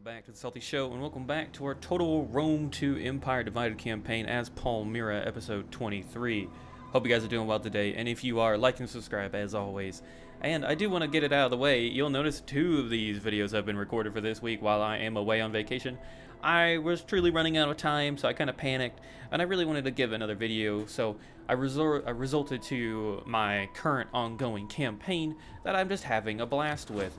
Back to the SaltyyShow, and welcome back to our total Rome to Empire Divided campaign as Palmyra, episode 23. Hope you guys are doing well today, and if you are, like and subscribe as always. And I do want to get it out of the way. You'll notice 2 of these videos have been recorded for this week while I am away on vacation. I was truly running out of time, so I kind of panicked, and I really wanted to give another video, so I resorted to my current ongoing campaign that I'm just having a blast with.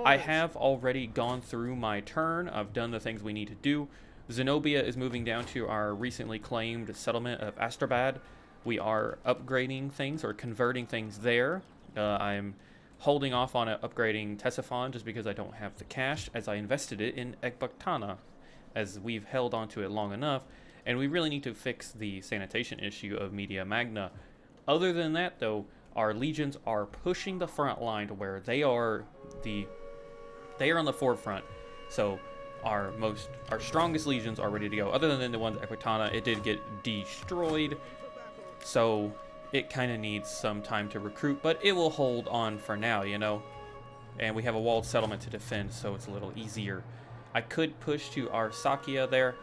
I have already gone through my turn. I've done the things we need to do. Zenobia is moving down to our recently claimed settlement of Astrabad. We are upgrading things or converting things there. I'm holding off on upgrading Tesiphon just because I don't have the cash, as I invested it in Ecbatana, as we've held onto it long enough, and we really need to fix the sanitation issue of Media Magna. Other than that, though, our legions are pushing the front line to where they are on the forefront. So our strongest legions are ready to go. Other than the ones at Ecbatana, it did get destroyed, so it kind of needs some time to recruit, but it will hold on for now, you know. And we have a walled settlement to defend, so it's a little easier. I could push to Arsacia there,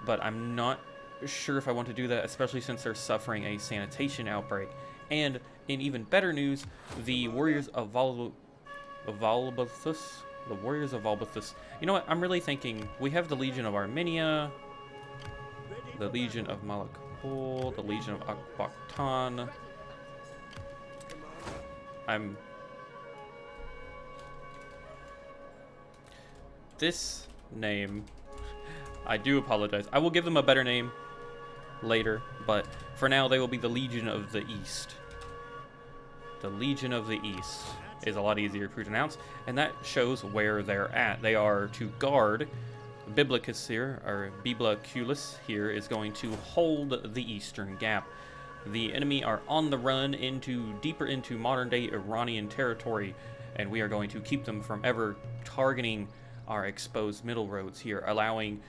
but I'm not sure if I want to do that, especially since they're suffering a sanitation outbreak. And in even better news, the Warriors of Valbathus, you know what, I'm really thinking, we have the Legion of Armenia, the Legion of Malakpol, the Legion of Akbaktan. This name, I do apologize. I will give them a better name later, but for now they will be the Legion of the East. The Legion of the East is a lot easier to pronounce, and that shows where they're at. They are to guard. Biblicus here, or Biblaculus here, is going to hold the Eastern Gap. The enemy are on the run deeper into modern-day Iranian territory, and we are going to keep them from ever targeting our exposed middle roads here, allowing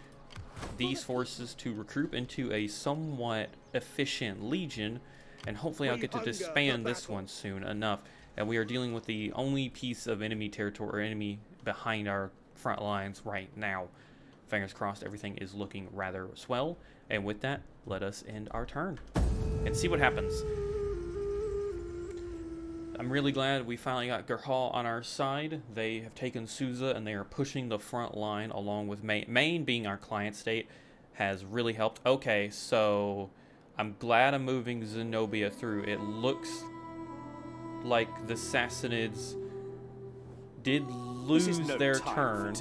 these forces to recruit into a somewhat efficient legion, and hopefully I'll get to disband this one soon enough. And we are dealing with the only piece of enemy territory or enemy behind our front lines right now. Fingers crossed everything is looking rather swell, and with that, let us end our turn and see what happens. I'm really glad we finally got Gerhal on our side. They have taken Susa and they are pushing the front line along with Maine. Maine, being our client state, has really helped. Okay, so I'm glad I'm moving Zenobia through. It looks like the Sassanids did lose their turn,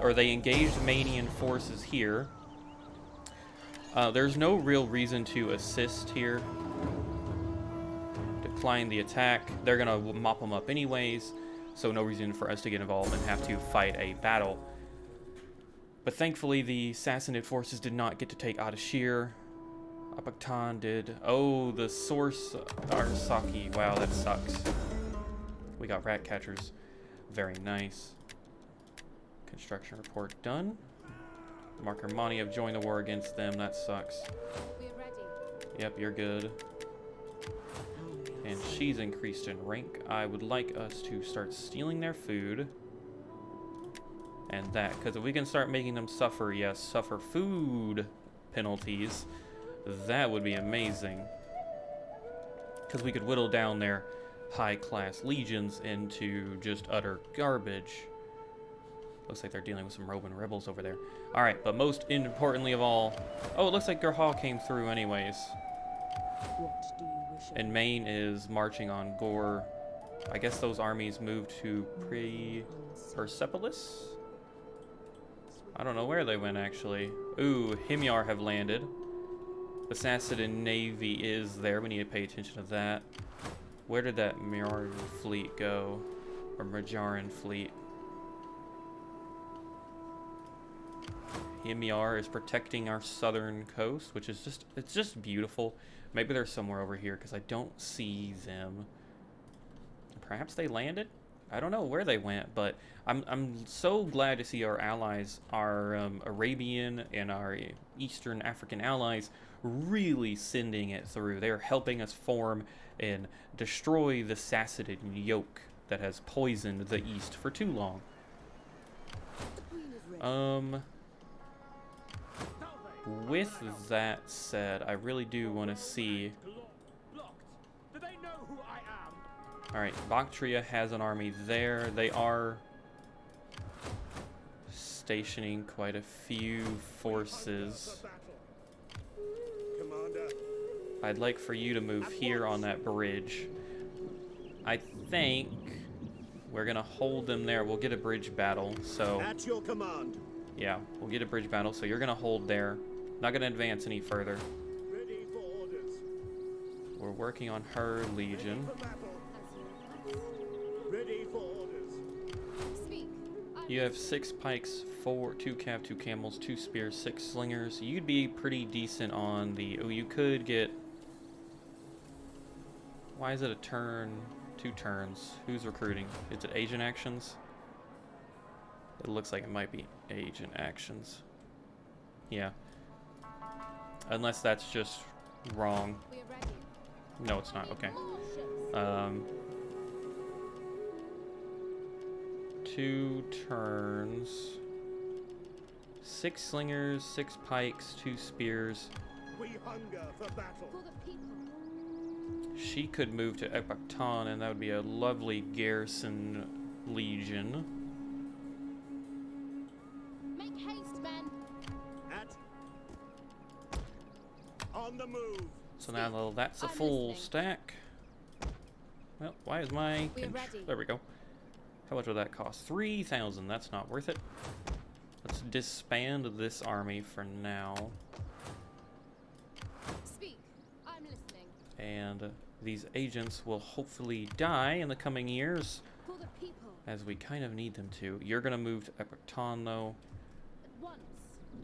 or they engaged Manian forces here. There's no real reason to assist here. Decline the attack. They're gonna mop them up anyways, so no reason for us to get involved and have to fight a battle. But thankfully the Sassanid forces did not get to take Adashir. Apaktan did. Oh, the source Arasaki. Wow, that sucks. We got rat catchers. Very nice. Construction report done. Mark Hermani have joined the war against them. That sucks. Yep, you're good. And she's increased in rank. I would like us to start stealing their food. And that, because if we can start making them suffer, yes, suffer food penalties, that would be amazing. Because we could whittle down their high-class legions into just utter garbage. Looks like they're dealing with some Roman rebels over there. Alright, but most importantly of all... Oh, it looks like Gerhal came through anyways. What do you wish? And Maine is marching on Gore. I guess those armies moved to Persepolis? I don't know where they went, actually. Ooh, Himyar have landed. The Sassanid Navy is there. We need to pay attention to that. Where did that Mirar fleet go? Or Majaran fleet? Himyar is protecting our southern coast, which is it's just beautiful. Maybe they're somewhere over here because I don't see them. Perhaps they landed? I don't know where they went, but I'm so glad to see our allies, our Arabian and our Eastern African allies, really sending it through. They're helping us form and destroy the Sassanid yoke that has poisoned the East for too long. With that said, I really do want to see. Alright, Bactria has an army there. They are stationing quite a few forces. I'd like for you to move here on that bridge. I think we're gonna hold them there. We'll get a bridge battle, so... At your command. Yeah, we'll get a bridge battle, so you're gonna hold there. Not gonna advance any further. Ready for orders. We're working on her legion. Ready for orders. You have 6 pikes, 2 cav, 2 camels, 2 spears, 6 slingers. You'd be pretty decent on the... Oh, you could get... Why is it a turn? 2 turns. Who's recruiting? Is it agent actions? It looks like it might be agent actions. Yeah. Unless that's just wrong. No, it's not. Okay. 2 turns. 6 slingers, 6 pikes, 2 spears. We hunger for battle. She could move to Ecbacton, and that would be a lovely garrison legion. Make haste, men. On the move. So now that's a I'm full listening. stack. Well, why is my... We're ready. There we go. How much would that cost? 3,000. That's not worth it. Let's disband this army for now. Speak. I'm listening. And these agents will hopefully die in the coming years, For the people. as we kind of need them to. You're going to move to Ecbacton, though. At once.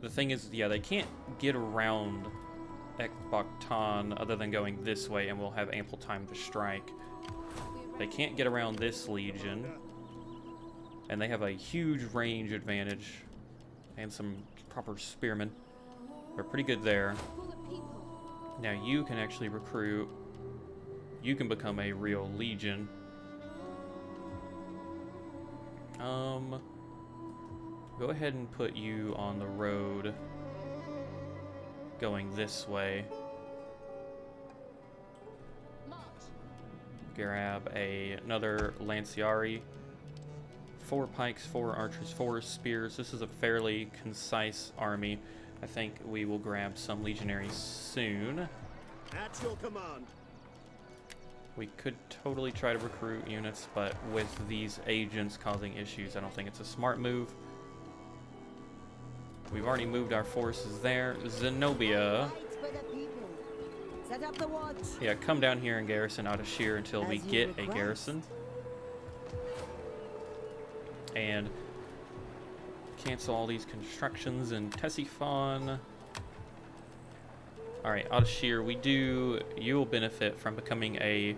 The thing is, yeah, they can't get around Ecbacton other than going this way, and we'll have ample time to strike. They can't get around this legion, and they have a huge range advantage and some proper spearmen. They're pretty good there. For the people. Now you can actually recruit. You can become a real legion. Go ahead and put you on the road going this way. March. Grab another Lanciari. 4 pikes, 4 archers, 4 spears. This is a fairly concise army. I think we will grab some legionaries soon. At your command. We could totally try to recruit units, but with these agents causing issues, I don't think it's a smart move. We've already moved our forces there. Zenobia. Set up the watch. Yeah, come down here and garrison Adashir until we As you get a request. garrison. And cancel all these constructions in Ctesiphon. Alright, Adashir, you'll benefit from becoming a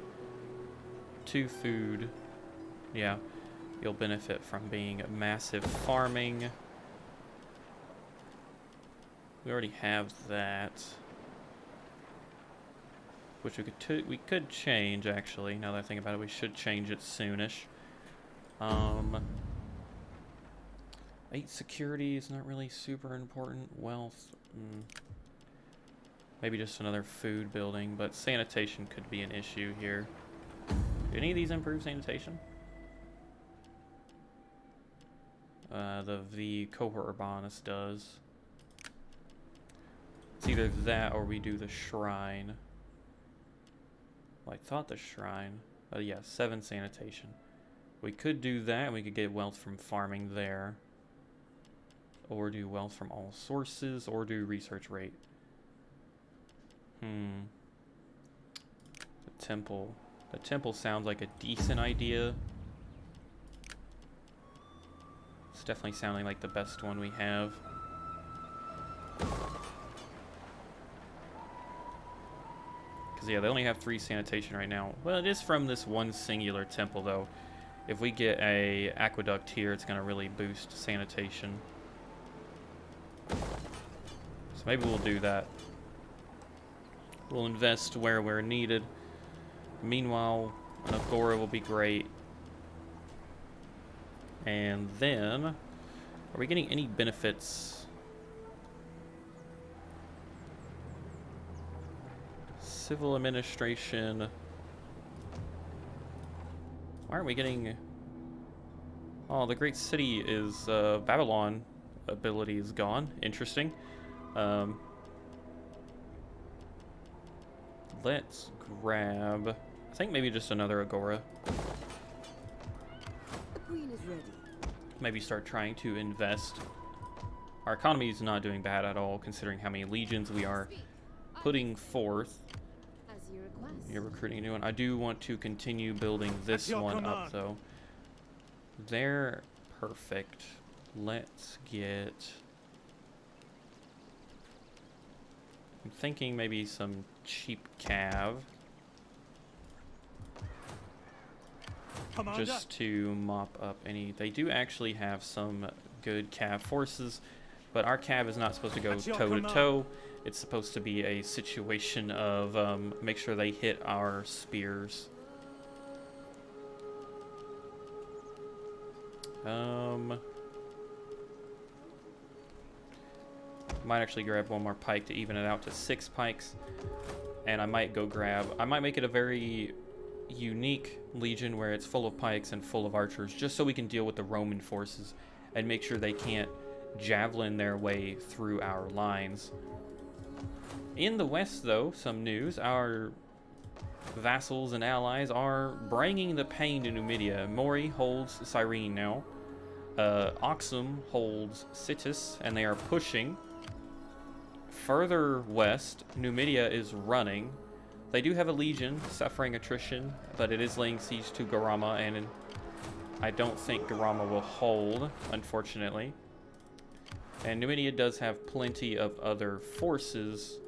2 food. Yeah, you'll benefit from being massive farming. We already have that. Which we could change, actually. Now that I think about it, we should change it soonish. 8 security is not really super important. Wealth, maybe just another food building, but sanitation could be an issue here. Do any of these improve sanitation? The cohort urbanus does. It's either that or we do the shrine. Well, I thought the shrine. Yeah, 7 sanitation. We could do that, and we could get wealth from farming there. Or do wealth from all sources, or do research rate. The temple. The temple sounds like a decent idea. It's definitely sounding like the best one we have. Because, yeah, they only have 3 sanitation right now. Well, it is from this one singular temple, though. If we get a aqueduct here, it's going to really boost sanitation. So maybe we'll do that. We'll invest where we're needed. Meanwhile, an Amphora will be great. And then Are we getting any benefits? Civil administration. Why aren't we getting... Oh, the great city is Babylon ability is gone. Interesting. Let's grab, I think maybe just another Agora. The queen is ready. Maybe start trying to invest. Our economy is not doing bad at all, considering how many legions we are putting forth. As you request. You're recruiting a new one. I do want to continue building this At your one up, command. though. They're perfect. Let's get... I'm thinking maybe some cheap cav. Commander. Just to mop up any... They do actually have some good cav forces, but our cav is not supposed to go At your toe-to-toe. It's supposed to be a situation of make sure they hit our spears. Might actually grab one more pike to even it out to 6 pikes. And I might go grab... I might make it a very unique legion where it's full of pikes and full of archers, just so we can deal with the Roman forces and make sure they can't javelin their way through our lines. In the west, though, some news. Our vassals and allies are bringing the pain to Numidia. Mori holds Cyrene now. Oxum holds Citus, and they are pushing. Further west, Numidia is running. They do have a legion suffering attrition, but it is laying siege to Garama, and I don't think Garama will hold, unfortunately. And Numidia does have plenty of other forces,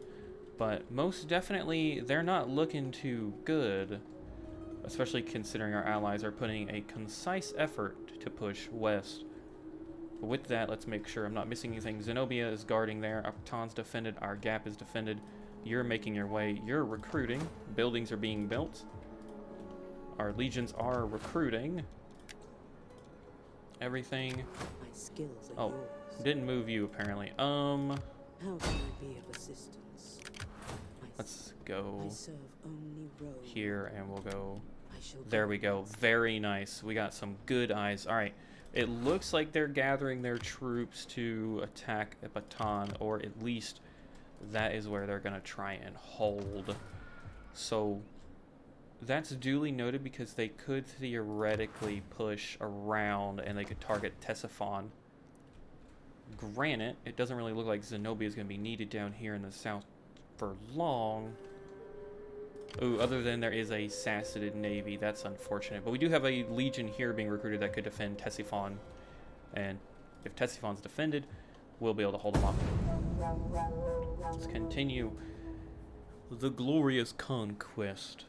but most definitely they're not looking too good, especially considering our allies are putting a concise effort to push west. But with that, let's make sure I'm not missing anything. Zenobia is guarding there. Upton's defended. Our gap is defended. You're making your way. You're recruiting. Buildings are being built. Our legions are recruiting. Everything. My skills are Oh, yours. didn't move you apparently. How can I be of assistance? Let's go I serve only Rome. here and we'll go. I shall There we go. guide. Very nice. We got some good eyes. All right. It looks like they're gathering their troops to attack Epatan, or at least that is where they're going to try and hold. So that's duly noted because they could theoretically push around and they could target Ctesiphon. Granted, it doesn't really look like Zenobia is going to be needed down here in the south for long. Ooh, other than there is a Sassanid navy. That's unfortunate. But we do have a legion here being recruited that could defend Ctesiphon. And if Ctesiphon's defended, we'll be able to hold them off. Let's continue the glorious conquest.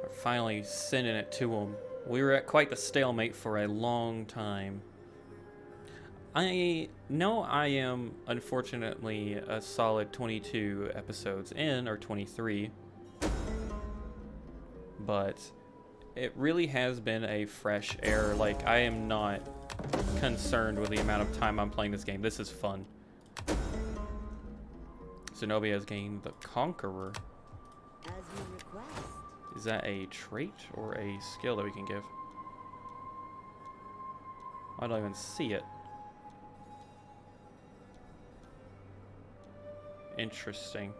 We're finally sending it to them. We were at quite the stalemate for a long time. I know I am, unfortunately, a solid 22 episodes in, or 23. But it really has been a fresh air. Like, I am not concerned with the amount of time I'm playing this game. This is fun. Zenobia has gained the Conqueror. As you request. Is that a trait or a skill that we can give? I don't even see it. Interesting.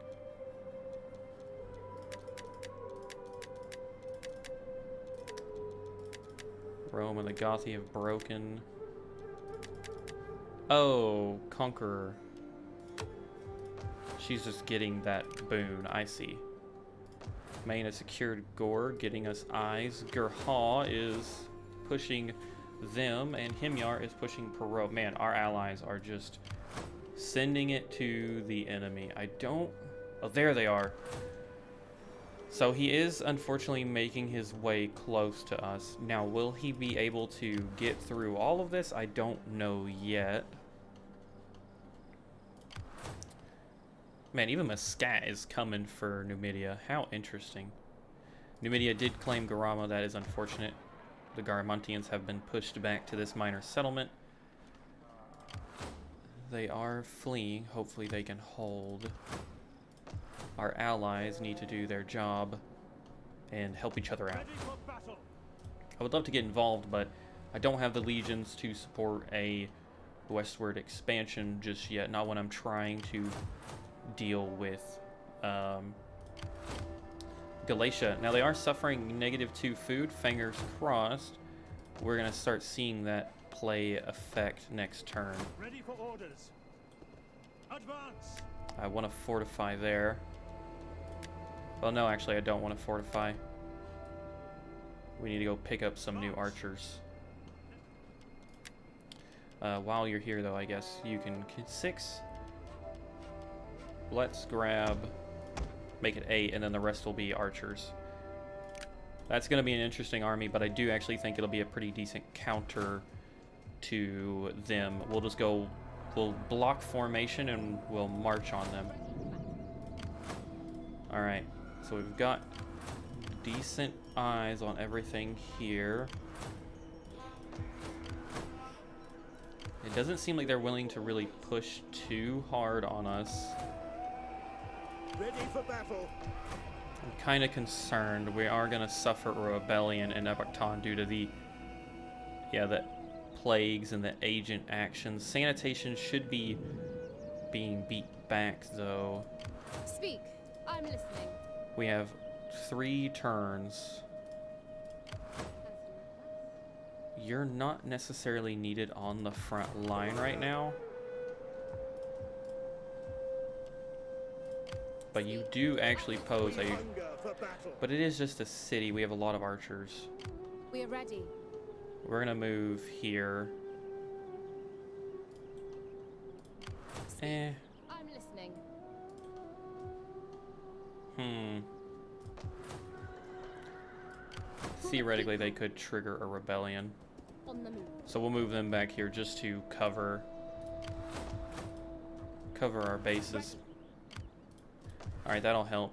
Rome and the Gothi have broken. Oh, Conqueror. She's just getting that boon. I see. Main has secured Gore, getting us eyes. Gerha is pushing them, and Himyar is pushing Perot. Man, our allies are just sending it to the enemy. I don't... Oh, there they are. So he is unfortunately making his way close to us. Now, will he be able to get through all of this? I don't know yet. Man, even Muscat is coming for Numidia. How interesting. Numidia did claim Garama. That is unfortunate. The Garamantians have been pushed back to this minor settlement. They are fleeing. Hopefully they can hold. Our allies need to do their job and help each other out. Ready for battle. I would love to get involved, but I don't have the legions to support a westward expansion just yet. Not when I'm trying to deal with Galatia. Now they are suffering -2 food. Fingers crossed. We're going to start seeing that play effect next turn. Ready for orders. Advance. I want to fortify there. Well, no, actually, I don't want to fortify. We need to go pick up some new archers. While you're here, though, I guess you can 6. Let's grab, make it 8, and then the rest will be archers. That's going to be an interesting army, but I do actually think it'll be a pretty decent counter to them. We'll just go, we'll block formation and we'll march on them. Alright, so we've got decent eyes on everything here. It doesn't seem like they're willing to really push too hard on us. Ready for battle. I'm kind of concerned. We are going to suffer a rebellion in Ebaktan due to the plagues and the agent actions. Sanitation should be being beat back, though. Speak. I'm listening. We have 3 turns. You're not necessarily needed on the front line right now. But you do actually pose We a... hunger for battle. But it is just a city. We have a lot of archers. We are ready. We're gonna move here. I'm listening. Theoretically, they could trigger a rebellion. On the move. So we'll move them back here just to cover our bases. Alright, that'll help.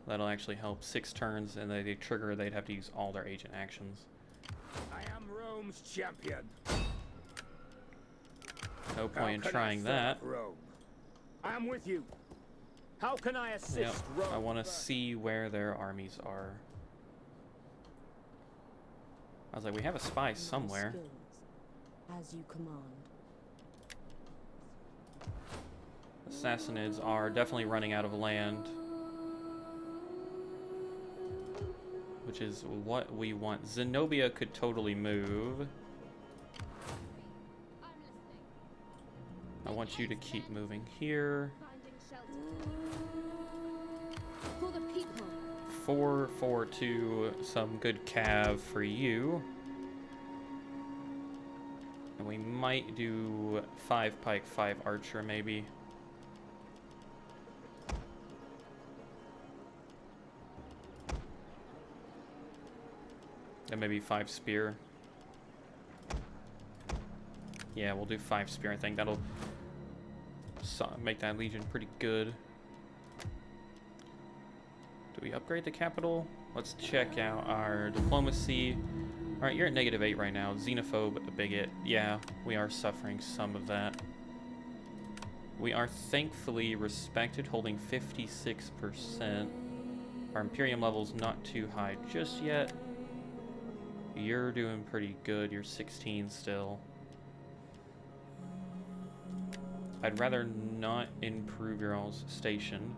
That'll actually help. 6 turns, and they trigger, they'd have to use all their agent actions. I am Rome's champion. No point in trying that. Rome? I am with you. How can I assist Yep, Rome? I want to see where their armies are. I was like, we have a spy My somewhere. skills, as you command. Assassinids are definitely running out of land, which is what we want. Zenobia could totally move. I'm listening. I want you to keep moving here. Finding shelter. For the people. 4-4-2, some good cav for you. And we might do 5 pike, 5 archer, maybe. And maybe 5 spear. Yeah, we'll do 5 spear. I think that'll make that legion pretty good. Do we upgrade the capital? Let's check out our diplomacy. Alright, you're at -8 right now. Xenophobe, a bigot. Yeah, we are suffering some of that. We are thankfully respected, holding 56%. Our Imperium level's not too high just yet. You're doing pretty good. You're 16 still. I'd rather not improve your all's station.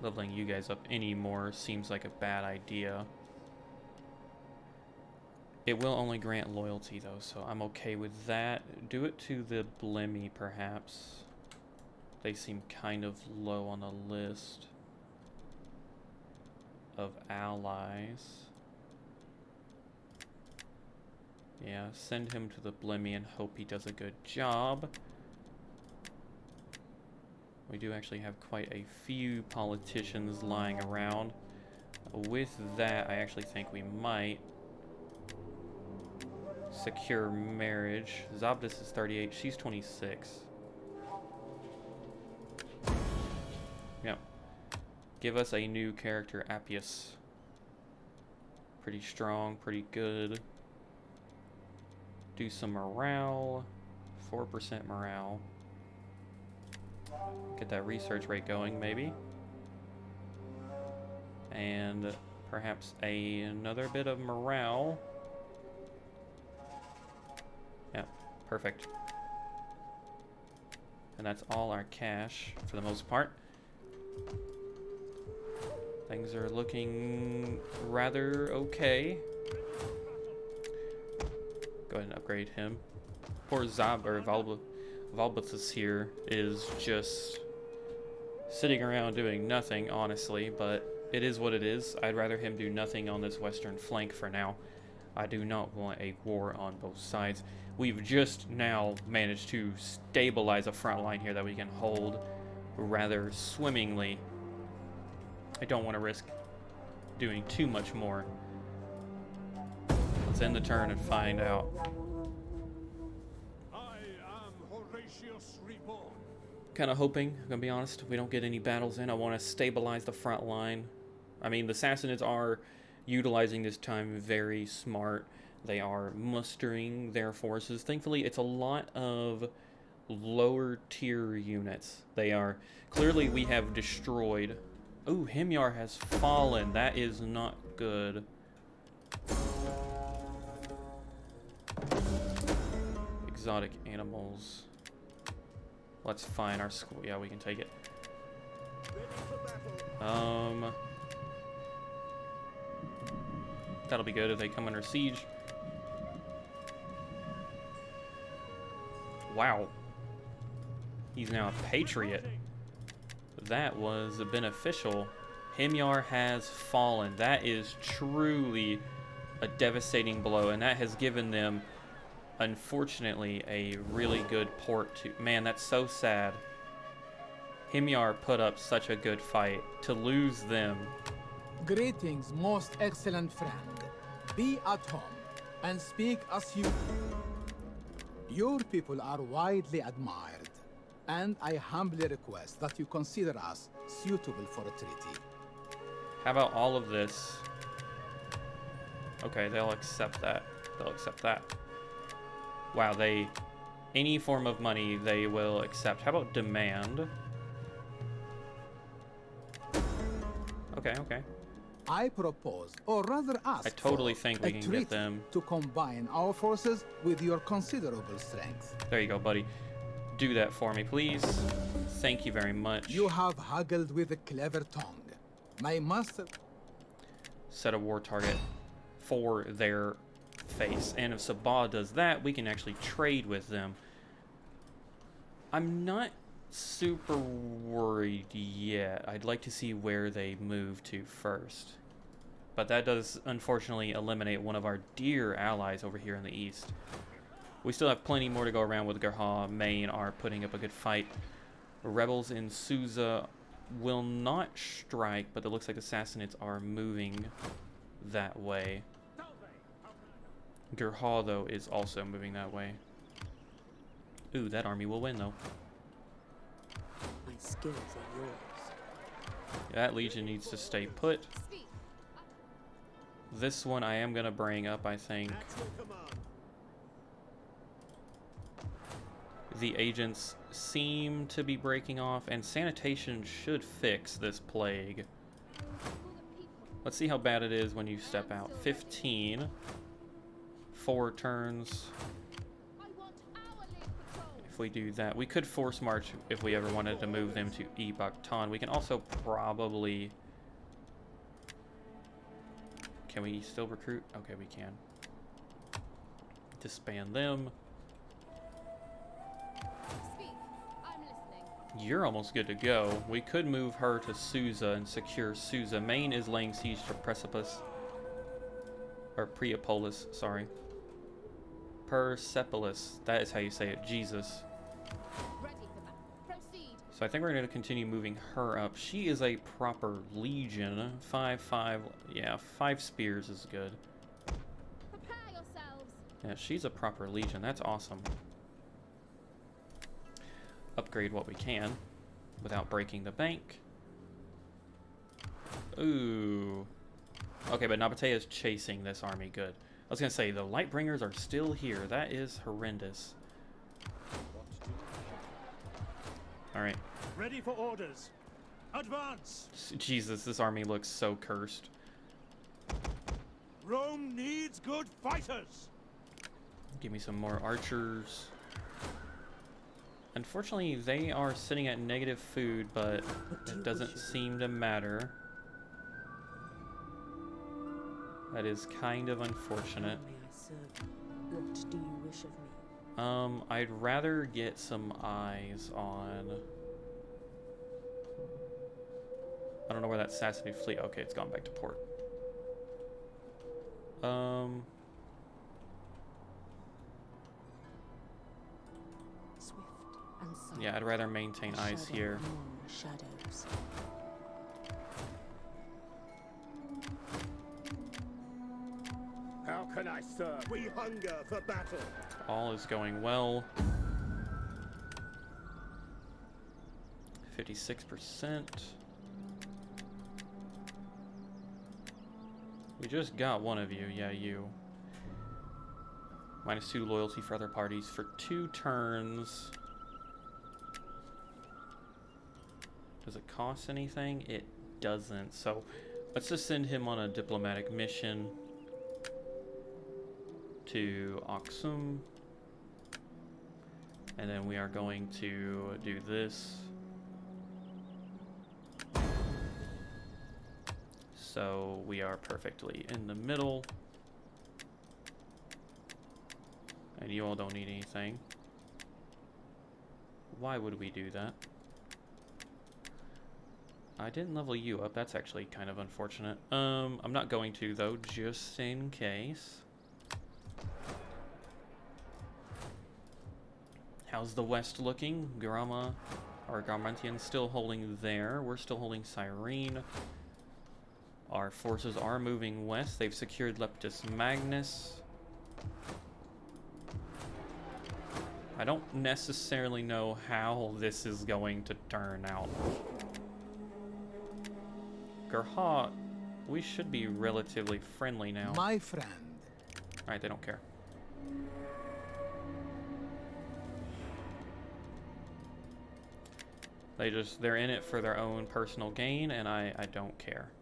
Leveling you guys up anymore seems like a bad idea. It will only grant loyalty though, so I'm okay with that. Do it to the Blemmy perhaps. They seem kind of low on the list of allies. Yeah, send him to the Blemmy and hope he does a good job. We do actually have quite a few politicians lying around. With that, I actually think we might secure marriage. Zabdis is 38, she's 26. Yep. Give us a new character, Appius. Pretty strong, pretty good. Do some morale. 4% morale. Get that research rate going, maybe. And perhaps another bit of morale. Yeah, perfect. And that's all our cash for the most part. Things are looking rather okay. Go ahead and upgrade him. Poor Valbithus here is just sitting around doing nothing, honestly, but it is what it is. I'd rather him do nothing on this western flank for now. I do not want a war on both sides. We've just now managed to stabilize a front line here that we can hold rather swimmingly. I don't want to risk doing too much more. Let's end the turn and find out. I am Horatius Reborn. Kind of hoping, I'm gonna be honest, we don't get any battles in. I want to stabilize the front line. I mean, the Sassanids are utilizing this time very smart. They are mustering their forces. Thankfully, it's a lot of lower tier units. They are, clearly we have destroyed. Ooh, Himyar has fallen. That is not good. Exotic animals. Let's find our school. Yeah, we can take it. That'll be good if they come under siege. Wow. He's now a patriot. That was beneficial. Himyar has fallen. That is truly a devastating blow, and that has given them, unfortunately, a really good port to... Man, that's so sad. Himyar put up such a good fight. To lose them... Greetings, most excellent friend. Be at home and speak as you... Your people are widely admired, and I humbly request that you consider us suitable for a treaty. How about all of this? Okay, they'll accept that. They'll accept that. Wow, they... Any form of money they will accept. How about demand? Okay, okay. I propose, or rather ask, I totally think we a can treaty get them. to combine our forces with your considerable strength. There you go, buddy. Do that for me, please. Thank you very much. You have haggled with a clever tongue. My master... Set a war target for their face. And if Sabah does that, we can actually trade with them. I'm not super worried yet. I'd like to see where they move to first. But that does, unfortunately, eliminate one of our dear allies over here in the east. We still have plenty more to go around with Gerha. Maine are putting up a good fight. Rebels in Susa will not strike, but it looks like the Sassanids are moving that way. Gerha, though, is also moving that way. Ooh, that army will win, though. My skills are yours. That legion needs to stay put. This one I am going to bring up, I think. The agents seem to be breaking off, and sanitation should fix this plague. Let's see how bad it is when you step out. 15. 4 turns. If we do that, we could force march if we ever wanted to move them to Ebaktan. We can also probably... Can we still recruit? Okay, we can. Disband them. You're almost good to go. We could move her to Susa and secure Susa. Maine is laying siege to Precipice. Or Priapolis, sorry. Persepolis. That is how you say it. Jesus. So I think we're going to continue moving her up. She is a proper legion. 5. Yeah, 5 spears is good. Prepare yourselves. Yeah, she's a proper legion. That's awesome. Upgrade what we can without breaking the bank. Ooh. Okay, but Nabatea is chasing this army. Good. I was gonna say, the Lightbringers are still here. That is horrendous. Alright. Ready for orders. Advance! Jesus, this army looks so cursed. Rome needs good fighters! Give me some more archers. Unfortunately, they are sitting at negative food, but it doesn't seem to matter. That is kind of unfortunate. May I serve you? What do you wish of me? I'd rather get some eyes on... I don't know where that Sassanid fleet... Okay, it's gone back to port. Swift and silent. Yeah, I'd rather maintain A eyes shadow here. among the shadows. How can I serve? We hunger for battle. All is going well. 56%. We just got one of you. Yeah, you. -2 loyalty for other parties for 2 turns. Does it cost anything? It doesn't. So let's just send him on a diplomatic mission to Aksum. And then we are going to do this. So we are perfectly in the middle. And you all don't need anything. Why would we do that? I didn't level you up. That's actually kind of unfortunate. I'm not going to though, just in case. How's the west looking? Garama or Garmantian still holding there. We're still holding Cyrene. Our forces are moving west. They've secured Leptis Magnus. I don't necessarily know how this is going to turn out. Gerha, we should be relatively friendly now. My friend. Alright, they don't care. They're in it for their own personal gain, and I don't care.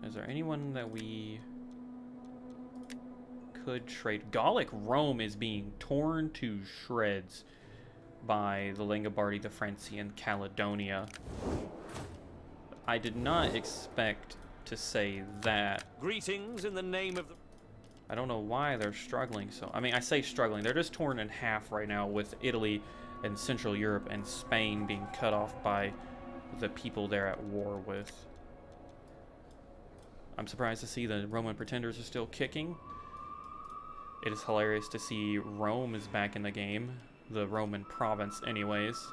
Is there anyone that we could trade? Gallic Rome is being torn to shreds by the Langobardi, the Franci, and Caledonia. I did not expect to say that. Greetings in the name of the... I don't know why they're struggling so... I mean, I say struggling. They're just torn in half right now with Italy and Central Europe and Spain being cut off by the people they're at war with. I'm surprised to see the Roman pretenders are still kicking. It is hilarious to see Rome is back in the game. The Roman province anyways.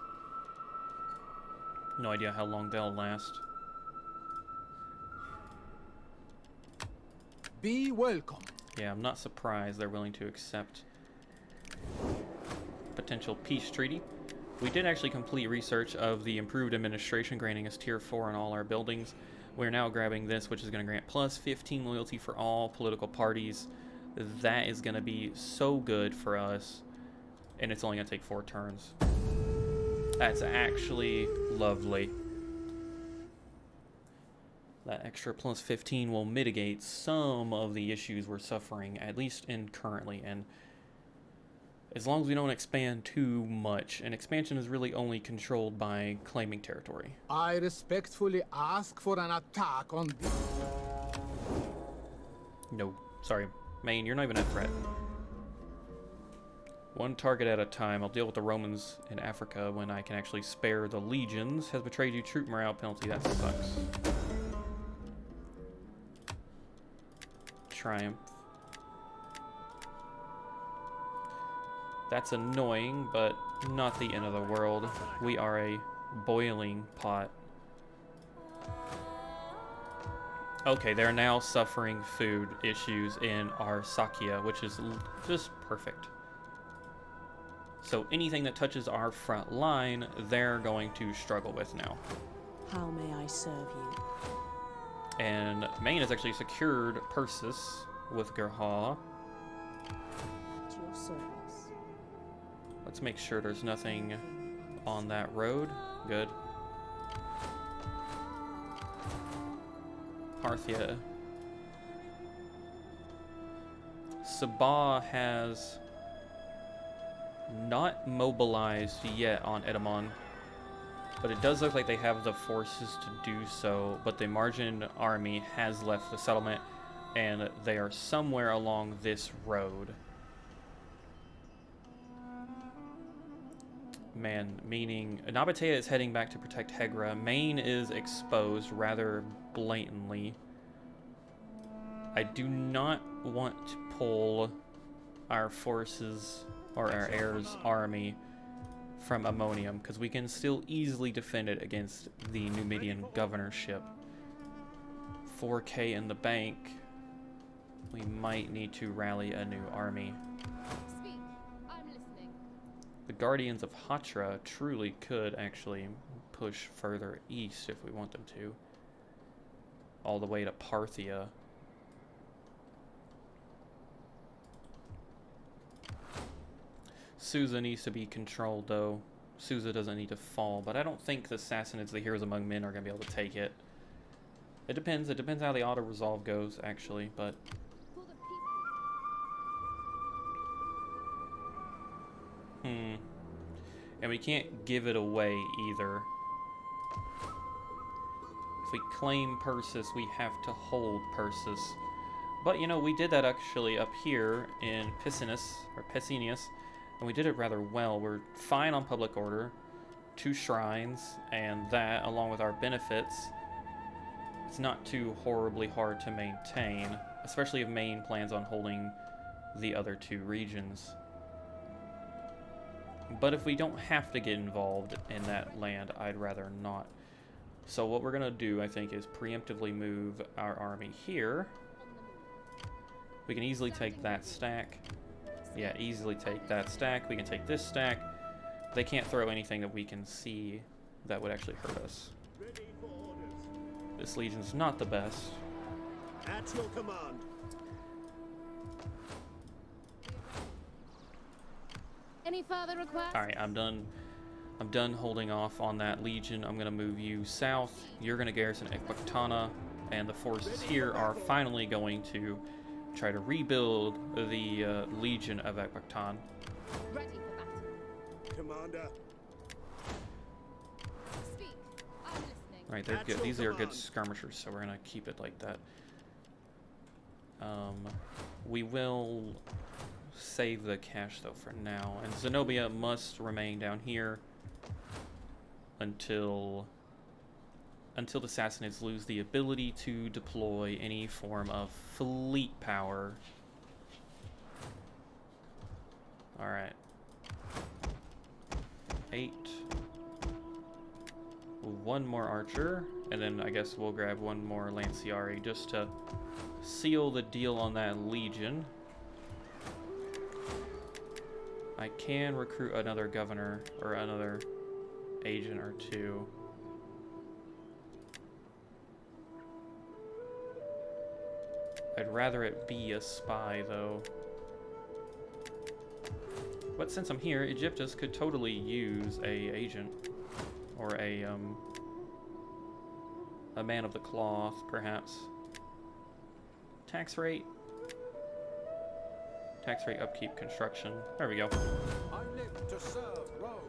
No idea how long they'll last. Be welcome. Yeah, I'm not surprised they're willing to accept potential peace treaty. We did actually complete research of the improved administration, granting us tier 4 on all our buildings. We're now grabbing this, which is going to grant plus 15 loyalty for all political parties. That is going to be so good for us, and it's only going to take 4 turns. That's actually lovely. That extra plus 15 will mitigate some of the issues we're suffering, at least in currently, and as long as we don't expand too much, and expansion is really only controlled by claiming territory. I respectfully ask for an attack on this. No, sorry, Maine, you're not even a threat. One target at a time. I'll deal with the Romans in Africa when I can actually spare the legions. Has betrayed you, troop morale penalty, that sucks. Triumph. That's annoying, but not the end of the world. We are a boiling pot. Okay, they're now suffering food issues in our Sakya, which is just perfect. So anything that touches our front line, they're going to struggle with now. How may I serve you? And Maine has actually secured Persis with Gerha. At your service. Let's make sure there's nothing on that road. Good. Parthia. Sabah has not mobilized yet on Edamon, but it does look like they have the forces to do so, but the Margin army has left the settlement, and they are somewhere along this road. Man, meaning Nabatea is heading back to protect Hegra. Maine is exposed rather blatantly. I do not want to pull our forces or our heirs' army from Ammonium, because we can still easily defend it against the Numidian governorship. 4K in the bank. We might need to rally a new army. Speak. I'm listening. The Guardians of Hatra truly could actually push further east if we want them to. All the way to Parthia. Susa needs to be controlled, though. Susa doesn't need to fall, but I don't think the Sassanids, the Heroes Among Men, are going to be able to take it. It depends. It depends how the auto-resolve goes, actually, but... For the people. And we can't give it away, either. If we claim Persis, we have to hold Persis. But, you know, we did that, actually, up here in Piscinus, or Pessinus. And we did it rather well. We're fine on public order, 2 shrines, and that, along with our benefits, it's not too horribly hard to maintain, especially if Maine plans on holding the other 2 regions. But if we don't have to get involved in that land, I'd rather not. So what we're going to do, I think, is preemptively move our army here. We can easily take that stack. Yeah, easily take that stack. We can take this stack. They can't throw anything that we can see that would actually hurt us. This legion's not the best. At your command. Any further requests? All right, I'm done. I'm done holding off on that legion. I'm gonna move you south. You're gonna garrison Ecbatana, and the forces here are finally going to try to rebuild the Legion of Ecbatan. Ready for battle. Commander. Speak. I'm listening. Right, they're good. These are good skirmishers, so we're gonna keep it like that. We will save the cash though for now, and Zenobia must remain down here until the Sassanids lose the ability to deploy any form of fleet power. Alright. 8. 1 more archer, and then I guess we'll grab 1 more Lanciari just to seal the deal on that legion. I can recruit another governor or another agent or 2. I'd rather it be a spy, though. But since I'm here, Egyptus could totally use a agent. Or a man of the cloth, perhaps. Tax rate. Tax rate, upkeep, construction. There we go. I live to serve Rome.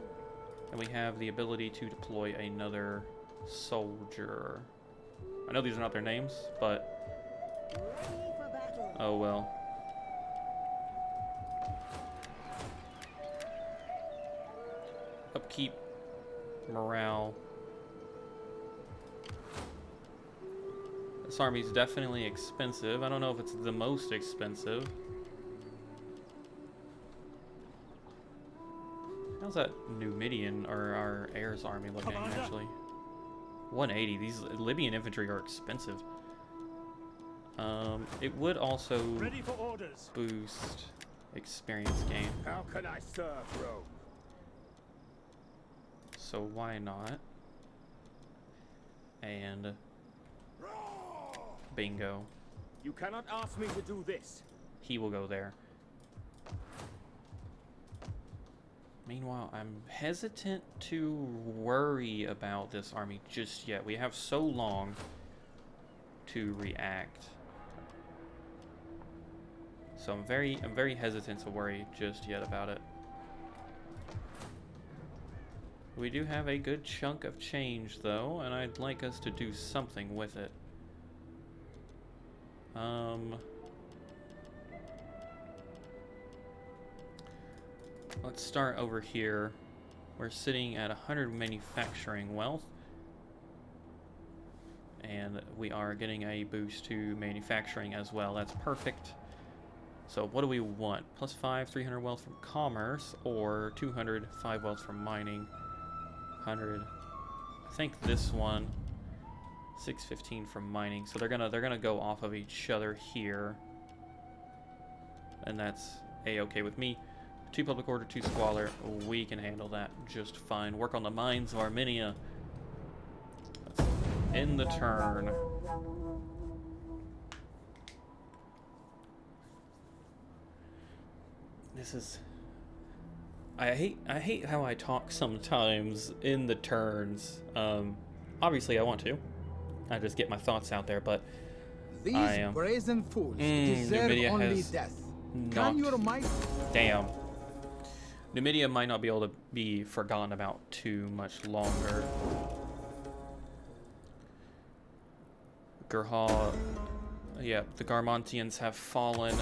And we have the ability to deploy another soldier. I know these are not their names, but... oh well. Upkeep, morale. This army's definitely expensive. I don't know if it's the most expensive. How's that Numidian or our heirs army looking, actually? 180. These Libyan infantry are expensive. It would also Ready for orders. boost experience gain. How can I serve Rome? so why not? And bingo. You cannot ask me to do this. He will go there. Meanwhile, I'm hesitant to worry about this army just yet. We have so long to react. So I'm very hesitant to worry just yet about it. We do have a good chunk of change though, and I'd like us to do something with it. Let's start over here. We're sitting at 100 manufacturing wealth. And we are getting a boost to manufacturing as well. That's perfect. So what do we want? +5, 300 wealth from commerce, or 200, 5 wealth from mining. 100. I think this one. 615 from mining. So they're gonna go off of each other here. And that's a-okay with me. 2 public order, 2 squalor. We can handle that just fine. Work on the mines of Armenia. That's in the turn. This is... I hate how I talk sometimes in the turns. Obviously I want to. I just get my thoughts out there, but These I am... brazen fools deserve Numidia only has death. knocked... Can your might... Damn. Numidia might not be able to be forgotten about too much longer. Gurhal... Yeah, the Garmontians have fallen.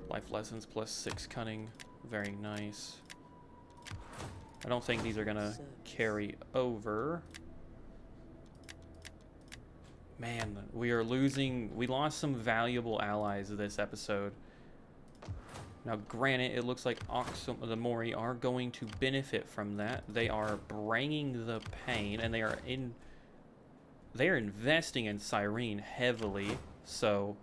Life lessons +6 cunning. Very nice. I don't think these are gonna carry over. Man, we are losing... We lost some valuable allies this episode. Now, granted, it looks like the Mori are going to benefit from that. They are bringing the pain, and they are investing in Cyrene heavily. So,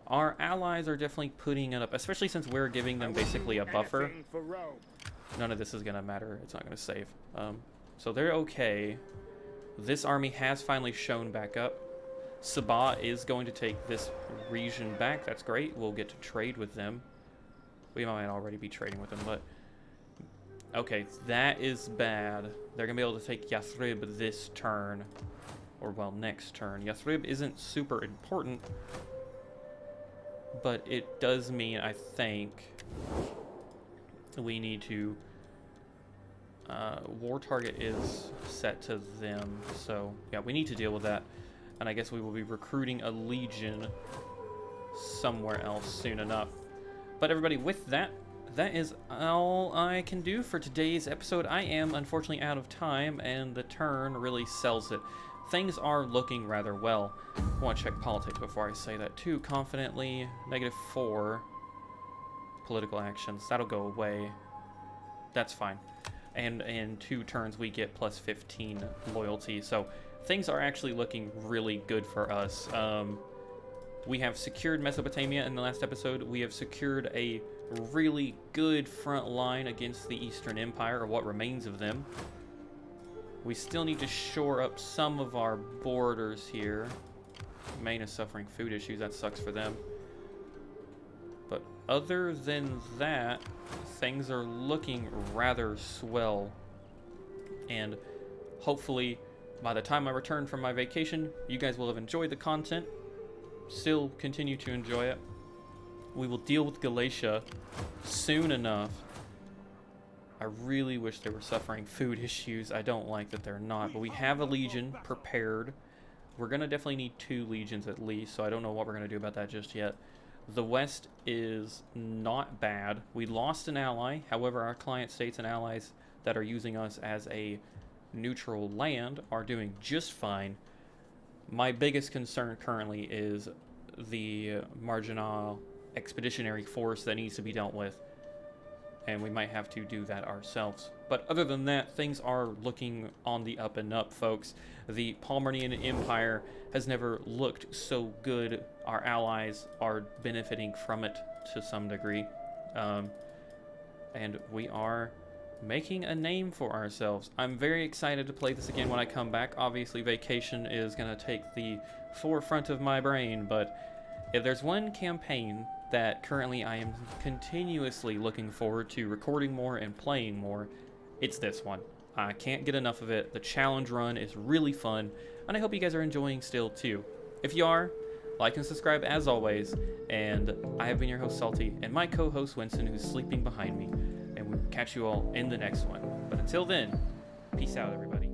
our allies are definitely putting it up, especially since we're giving them basically a buffer. None of this is gonna matter. It's not gonna save. So they're okay. This army has finally shown back up. Sabah is going to take this region back. That's great. We'll get to trade with them. We might already be trading with them, but... Okay, that is bad. They're going to be able to take Yathrib this turn. Or, well, next turn. Yathrib isn't super important, but it does mean, I think, we need to... war target is set to them, so, yeah, we need to deal with that. And I guess we will be recruiting a legion somewhere else soon enough. But everybody, with that, that is all I can do for today's episode. I am unfortunately out of time, and the turn really sells it. Things are looking rather well. I want to check politics before I say that too confidently. -4 political actions. That'll go away. That's fine. And in 2 turns we get +15 loyalty. So things are actually looking really good for us. We have secured Mesopotamia in the last episode. We have secured a really good front line against the Eastern Empire, or what remains of them. We still need to shore up some of our borders here. Maine is suffering food issues. That sucks for them. But other than that, things are looking rather swell. And hopefully, by the time I return from my vacation, you guys will have enjoyed the content. Still continue to enjoy it. We will deal with Galatia soon enough. I really wish they were suffering food issues. I don't like that they're not, but we have a legion prepared. We're gonna definitely need 2 legions at least, so I don't know what we're gonna do about that just yet. The West is not bad. We lost an ally. However, our client states and allies that are using us as a neutral land are doing just fine. My biggest concern currently is the marginal expeditionary force that needs to be dealt with, and we might have to do that ourselves. But other than that, things are looking on the up and up, folks. The Palmyrian Empire has never looked so good. Our allies are benefiting from it to some degree, and we are making a name for ourselves. I'm very excited to play this again when I come back. Obviously, vacation is going to take the forefront of my brain, but if there's one campaign that currently I am continuously looking forward to recording more and playing more, it's this one. I can't get enough of it. The challenge run is really fun, and I hope you guys are enjoying still too. If you are, like and subscribe as always, and I have been your host Salty, and my co-host Winston, who's sleeping behind me, and we'll catch you all in the next one. But until then, peace out everybody.